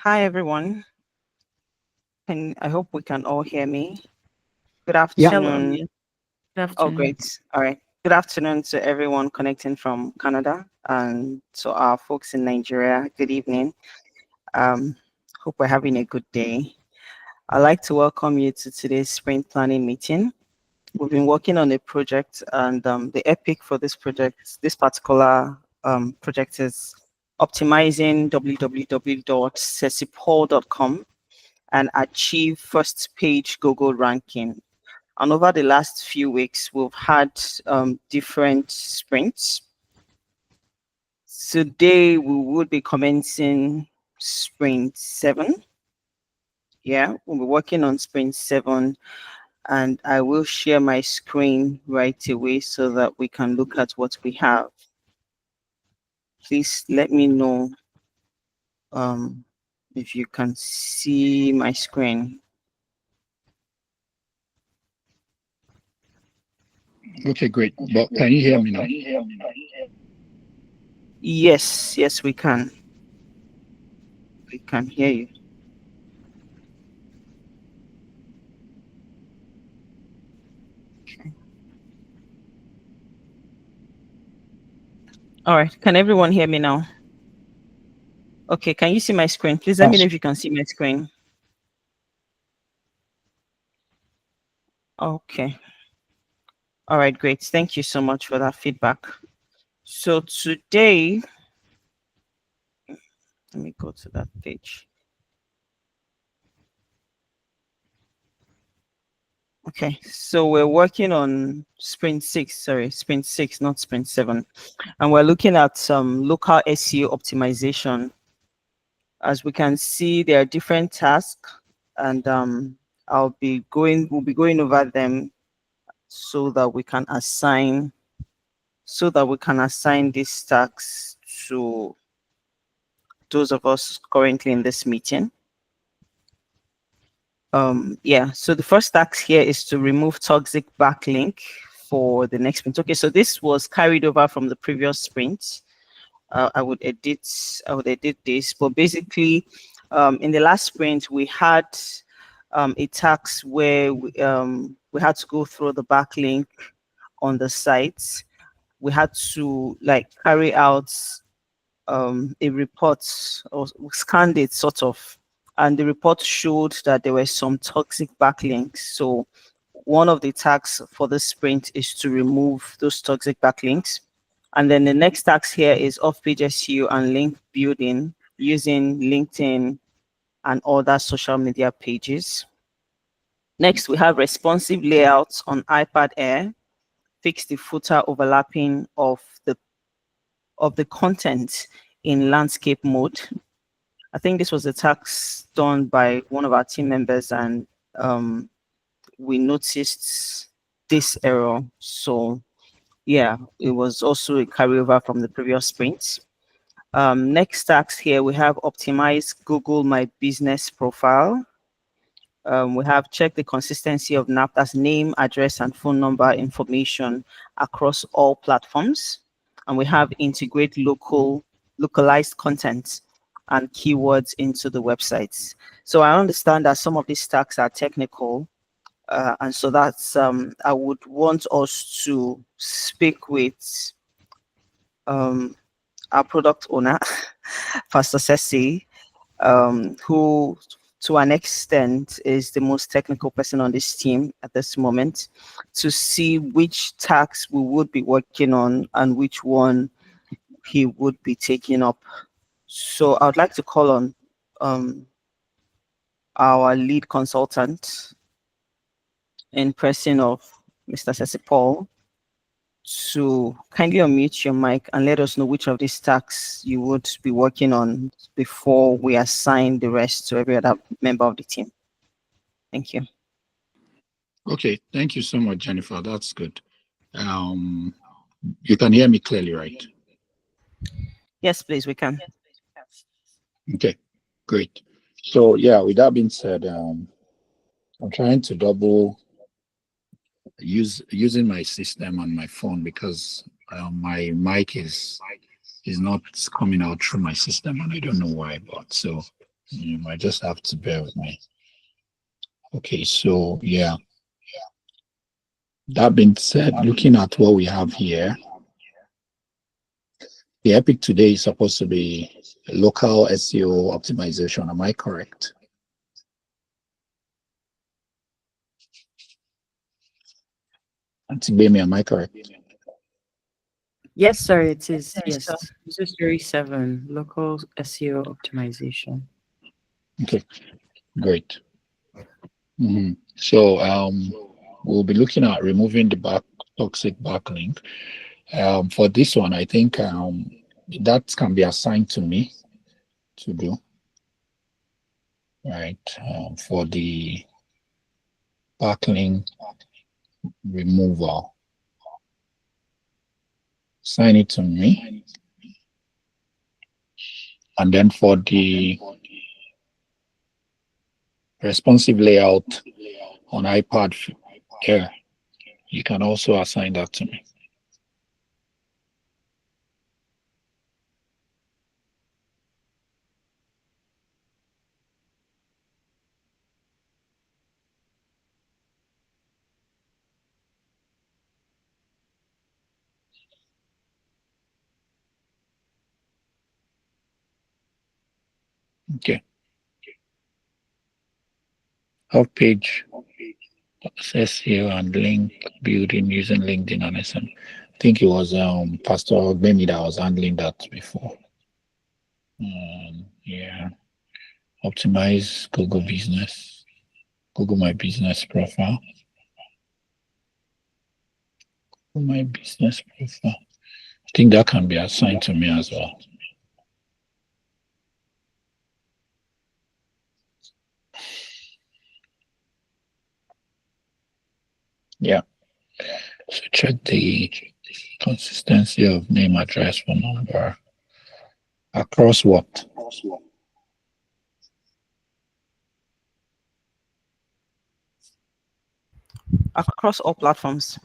Hi, everyone. I hope we can all hear me. Good Yeah. Hello, afternoon. yes. Good Oh, afternoon. great. All right. Good afternoon to everyone connecting from Canada and to our folks in Nigeria. Good evening. Um, Hope we're having a good day. I'd like to welcome you to today's sprint planning meeting. We've been working on a project, and the epic for this particular project is optimizing www.cecipol.com and achieve first page Google ranking. And over the last few weeks, we've had different sprints. Today, we would be commencing sprint 7. Yeah, we'll be working on sprint 7, and I will share my screen right away so that we can look at what we have. Please let me know um, if you can see my screen. Okay, great. But can you hear me now? Yes, yes, we can. We can hear you. All right. Can everyone hear me now? Okay. Can you see my screen? Please let me know Yes. if you can see my screen. Okay. All right. Great. Thank you so much for that feedback. So today, let me go to that page. Okay. So we're working on sprint 6. Sorry, sprint 6, not sprint 7. And we're looking at some local SEO optimization. As we can see, there are different tasks, and we'll be going over them so that we can assign these tasks to those of us currently in this meeting. Yeah, so the first task here is to remove toxic backlink for the next sprint. Okay, so this was carried over from the previous sprint. I would edit this, but basically, in the last sprint, we had a task where we had to go through the backlink on the site. We had to carry out a report, or scanned it sort of, and the report showed that there were some toxic backlinks. So one of the tasks for this sprint is to remove those toxic backlinks. And then the next task here is off-page SEO and link building using LinkedIn and other social media pages. Next, we have responsive layouts on iPad Air, fix the footer overlapping of the content in landscape mode. I think this was a task done by one of our team members, and we noticed this error. So yeah, it was also a carryover from the previous sprint. Next task here, we have optimize Google My Business profile. We have check the consistency of NAPTA's name, address, and phone number information across all platforms. And we have integrate localized content and keywords into the websites. So I understand that some of these tasks are technical, and so that's I would want us to speak with um, our product owner, Pastor Ceci, who to an extent is the most technical person on this team at this moment, to see which tasks we would be working on and which one he would be taking up. So I would like to call on um, our lead consultant in person of Mr. Ceci Paul to kindly unmute your mic and let us know which of these tasks you would be working on before we assign the rest to every other member of the team. Thank you. Okay, thank you so much, Jennifer. That's good. Um, you can hear me clearly, right? Yes, please, we can. Okay, great. So yeah, with that being said, I'm trying to double using my system on my phone because my mic is not coming out through my system, and I don't know why. But so You might just have to bear with me. Okay, so yeah, that being said, looking at what we have here, the epic today is supposed to be local SEO optimization. Am I correct? Antibemi, am I correct? Yes, sir, it is. Yes, sir. Yes. This is Series 7, local SEO optimization. Okay, great. So we'll be looking at removing the toxic backlink. For this one, I think that can be assigned to me to do, right? For the backlink removal, assign it to me. And then for the responsive layout on iPad Air, you can also assign that to me. Okay. Off page SEO and link building using LinkedIn and SM. I think it was Pastor Bemi that was handling that before. Yeah. Optimize Google Business, Google My Business profile, Google My Business profile. I think that can be assigned to me as well. Yeah. So check the consistency of name, address, phone number across what? Across all platforms.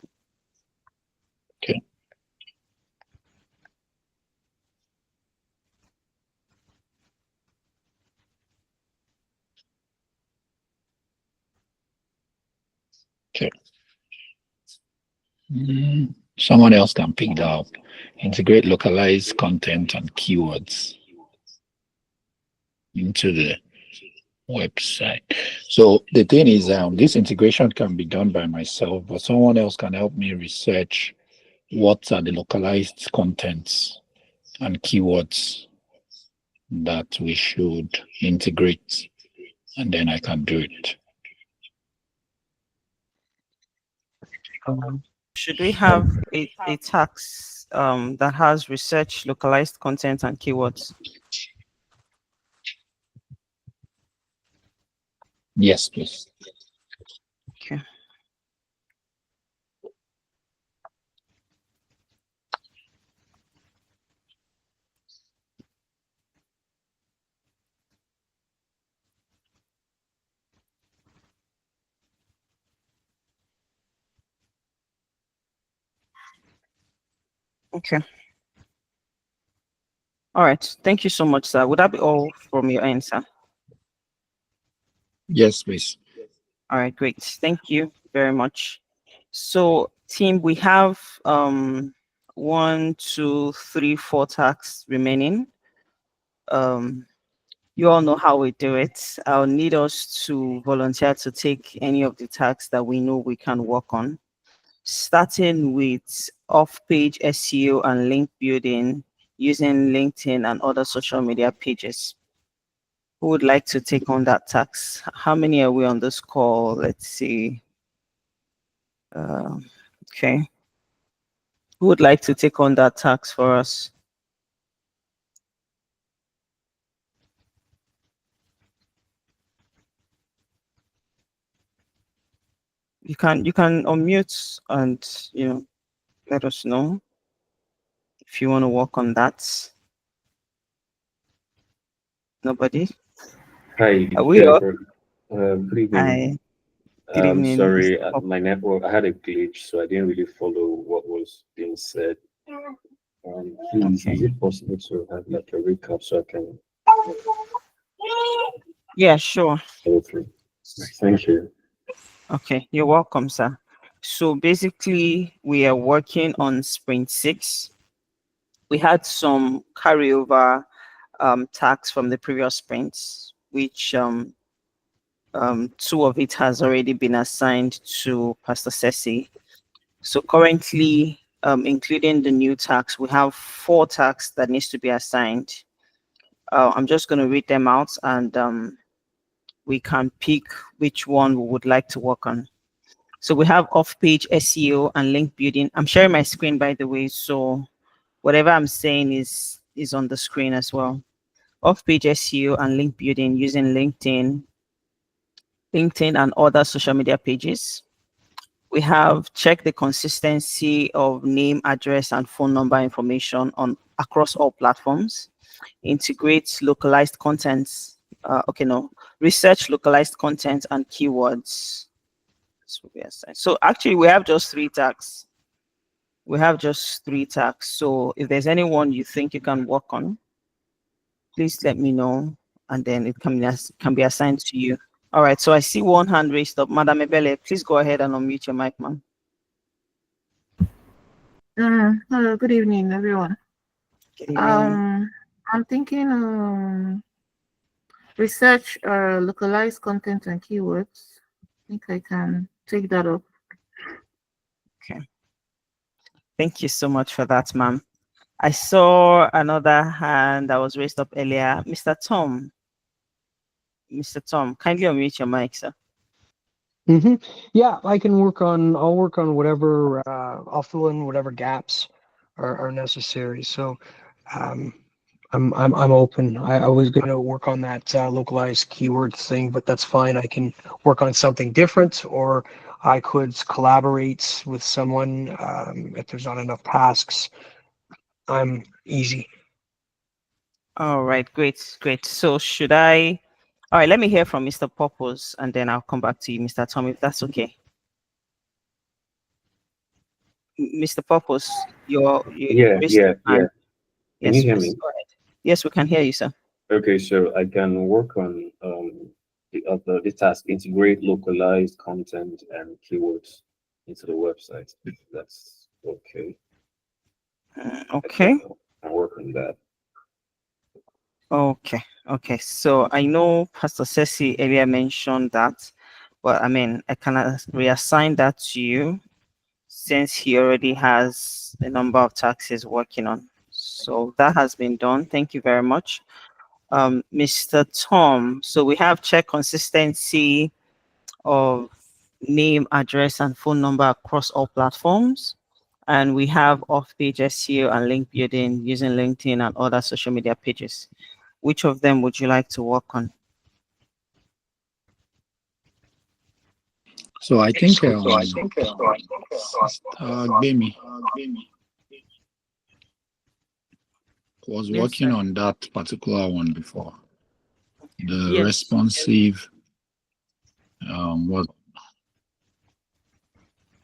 Okay. Okay. Someone else can pick that up. Integrate localized content and keywords into the website. So the thing is, this integration can be done by myself, but someone else can help me research what are the localized contents and keywords that we should integrate, and then I can do it. Should we have a tax that has research, localized content, and keywords? Yes, please. Okay. Okay. All right. Thank you so much, sir. Would that be all from your end, sir? Yes, please. All right, great. Thank you very much. So, team, we have 1, 2, 3, 4 tasks remaining. Um, you all know how we do it. I'll need us to volunteer to take any of the tasks that we know we can work on, starting with off-page SEO and link building using LinkedIn and other social media pages. Who would like to take on that task? How many are we on this call? Let's see. Okay. Who would like to take on that task for us? You can unmute and let us know if you want to work on that. Nobody? Hi, Are we all? Jennifer. Good evening. Hi. Good evening. Sorry, my network, I had a glitch, so I didn't really follow what was being said. Please, Okay. is it possible to have like a recap so I can? Yeah, sure. Okay. Thank you. Okay, you're welcome, sir. So basically, we are working on sprint 6. We had some carryover tasks from the previous sprints, which two of it has already been assigned to Pastor Ceci. So currently, including the new tasks, we have 4 tasks that needs to be assigned. I'm just going to read them out, and we can pick which one we would like to work on. So we have off-page SEO and link building. I'm sharing my screen, by the way, so whatever I'm saying is on the screen as well. Off-page SEO and link building using LinkedIn and other social media pages. We have check the consistency of name, address, and phone number information on across all platforms. Integrate localized contents. Research localized content and keywords. So actually, we have just 3 tags. We have just 3 tags. So if there's anyone you think you can work on, please let me know, and then it can be assigned to you. All right. So I see one hand raised up, Madam Ebele. Please go ahead and unmute your mic, ma'am. Hello, good evening, everyone. Good evening. I'm thinking research localized content and keywords. I think I can take that up. Okay. Thank you so much for that, ma'am. I saw another hand that was raised up earlier. Mr. Tom. Mr. Tom, kindly unmute your mic, sir. Yeah, I'll work on whatever, I'll fill in whatever gaps are necessary. So, um, I'm open. I was going to work on that localized keyword thing, but that's fine. I can work on something different, or I could collaborate with someone if there's not enough tasks. I'm easy. All right, great. So should I? All right, let me hear from Mr. Purpose, and then I'll come back to you, Mr. Tom, if that's okay. Mr. Purpose, Yeah, raised yeah, your yeah. hand. Can you Yes, hear please me? go ahead. Yes, we can hear you, sir. Okay, so I can work on the task, integrate localized content and keywords into the website. That's okay. Okay. I work on that. Okay. So I know Pastor Ceci earlier mentioned that, but I mean, I can reassign that to you since he already has a number of tasks he's working on. So that has been done. Thank you very much. Mr. Tom, so we have check consistency of name, address, and phone number across all platforms. And we have off-page SEO and link building using LinkedIn and other social media pages. Which of them would you like to work on? So I think Gbemi was Yes, working sir. on that particular one before. The Yes. responsive what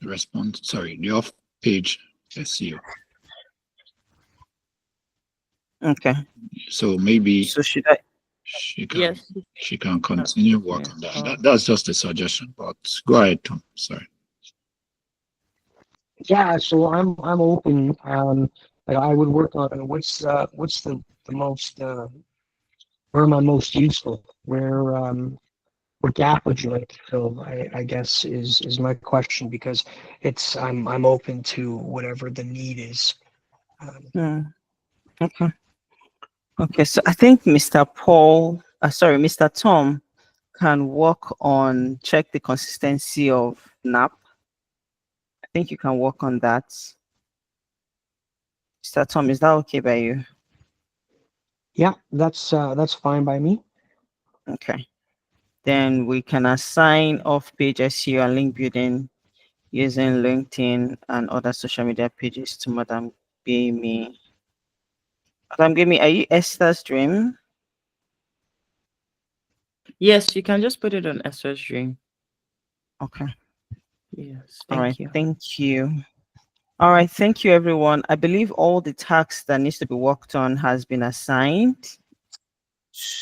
the off page SEO. Okay. So maybe So should I? she can Yes. continue work Yes. on that. That's just a suggestion, but go ahead, Tom. Sorry. Yeah, so I'm open. Like I would work on what's the most where am I most useful? What gap would you like to fill? I guess is my question, because I'm open to whatever the need is. Okay. Okay. So I think Mr. Tom can work on check the consistency of NAP. I think you can work on that. Mr. Tom, is that okay by you? Yeah, that's fine by me. Okay. Then we can assign off-page SEO and link building using LinkedIn and other social media pages to Madam Gbemi. Madam Gbemi, are you Esther's dream? Yes, you can just put it on Esther's dream. Okay. Yes. All right. Thank you. Thank you. All right. Thank you, everyone. I believe all the tasks that needs to be worked on has been assigned.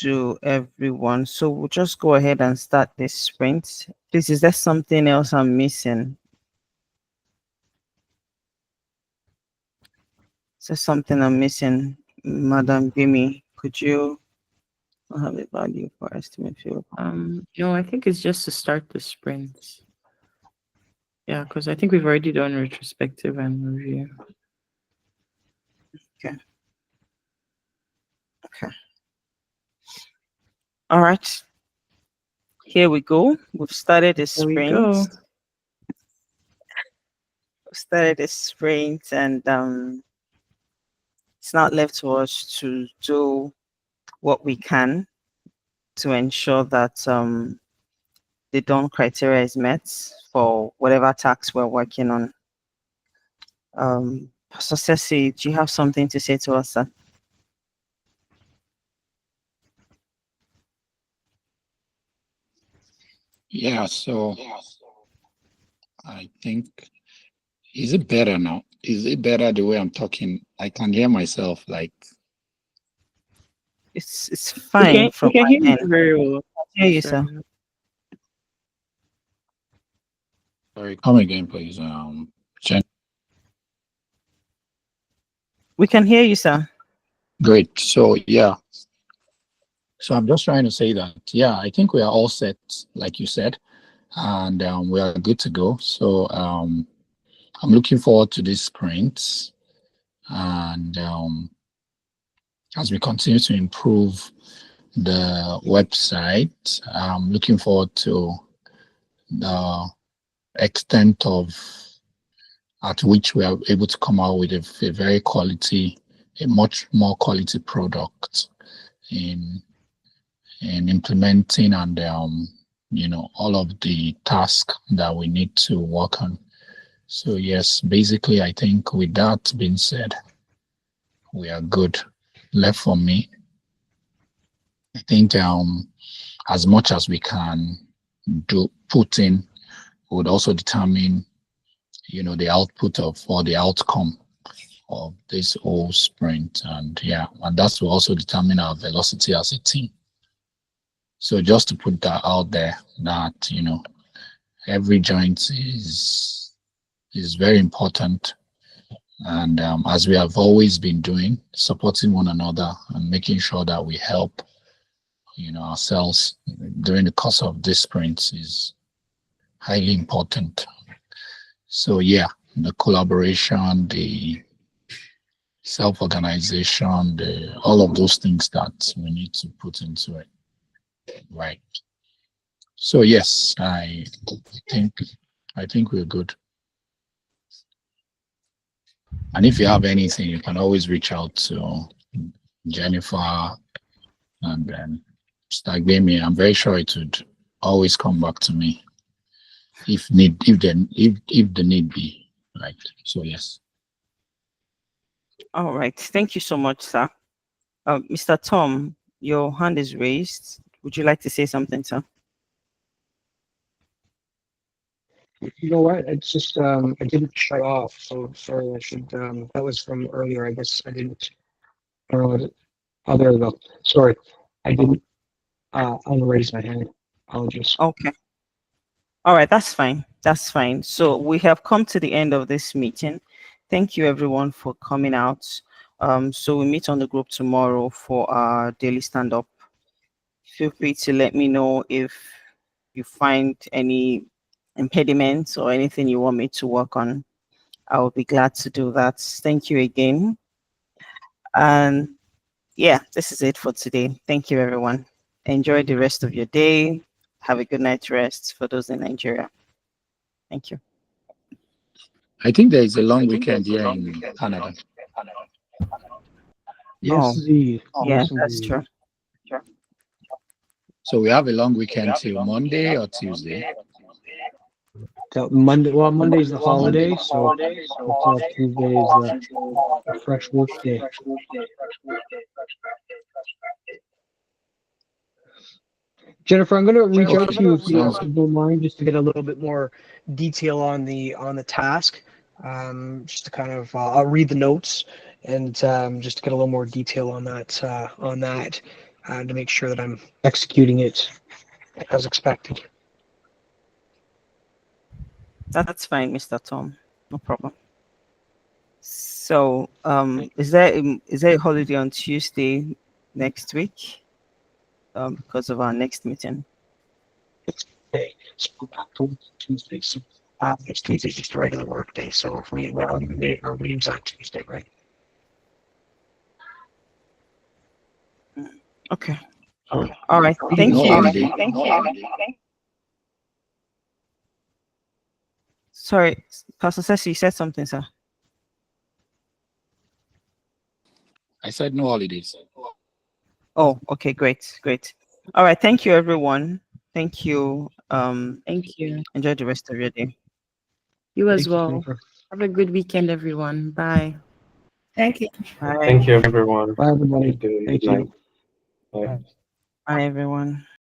to everyone. So we'll just go ahead and start this sprint. Please, is there something else I'm missing? Is there something I'm missing, Madam Bimi? Could you have a value for estimate field? No, I think it's just to start the sprint. Yeah, because I think we've already done retrospective and review. Okay. All right. Here we go. We've started the There we sprint. go. We've started the sprint, and it's not left to us to do what we can to ensure that the done criteria is met for whatever task we're working on. Pastor Ceci, do you have something to say to us, sir? Yeah, so I think, is it better now? Is it better the way I'm talking? I can hear myself like, It's fine We from can my hear you end. very well. I hear you, sir. sorry, come again, please. Jen. We can hear you, sir. Great. So yeah. So I'm just trying to say that, yeah, I think we are all set, like you said, and we are good to go. So I'm looking forward to this sprint, and as we continue to improve the website, I'm looking forward to the extent of at which we are able to come out with a very quality, a much more quality product in implementing and all of the tasks that we need to work on. So yes, basically I think with that being said, we are good. Left for me, I think as much as we can put in would also determine the output of or the outcome of this whole sprint, and that will also determine our velocity as a team. So just to put that out there, that every joint is very important, and as we have always been doing, supporting one another and making sure that we help ourselves during the course of this sprint is highly important. So yeah, the collaboration, the self-organization, all of those things that we need to put into it, right? So yes, think I think we're good. And if you have anything, you can always reach out to Jennifer and then Stagbemi. I'm very sure it would always come back to me if the need be, right? So yes. All right. Thank you so much, sir. Mr. Tom, your hand is raised. Would you like to say something, sir? You know what? It's just I didn't shut off, so sorry. I should that was from earlier. I guess I didn't. I don't know what oh, there we go. Sorry, I didn't unraise my hand. Apologies. Okay. All right, that's fine. That's fine. So we have come to the end of this meeting. Thank you everyone for coming out. So we meet on the group tomorrow for our daily stand-up. Feel free to let me know if you find any impediments or anything you want me to work on. I will be glad to do that. Thank you again. And yeah, this is it for today. Thank you, everyone. Enjoy the rest of your day. Have a good night's rest for those in Nigeria. Thank you. I think there is a long weekend here in Canada. Yes, Oh, indeed. yeah, Yes, that's indeed. true. So we have a long weekend till Monday or Tuesday. Monday. Well, Monday's the holiday, so Tuesday is a fresh work day. Jennifer, I'm going to reach out to you if you don't mind, just to get a little bit more detail on the task. Just to kind of I'll read the notes and just to get a little more detail on that to make sure that I'm executing it as expected. That's fine, Mr. Tom. No problem. So, is there a holiday on Tuesday next week? Because of our next meeting. Okay, so back to Tuesday. So next Tuesday is just a regular work day. So if we our meeting's on Tuesday, right? Okay. All All right. Thank No you. holiday. Sorry, Pastor Sessi, you said something, sir. I said no holidays. Oh, okay, great. All right. Thank you, everyone. Thank you. Thank you. Enjoy the rest of your day. You as Thank you, well. Jennifer. Have a good weekend, everyone. Bye. Thank you. Bye. Thank you, everyone. Bye, everybody. Good day, Thank good night. you. Bye. Bye, everyone.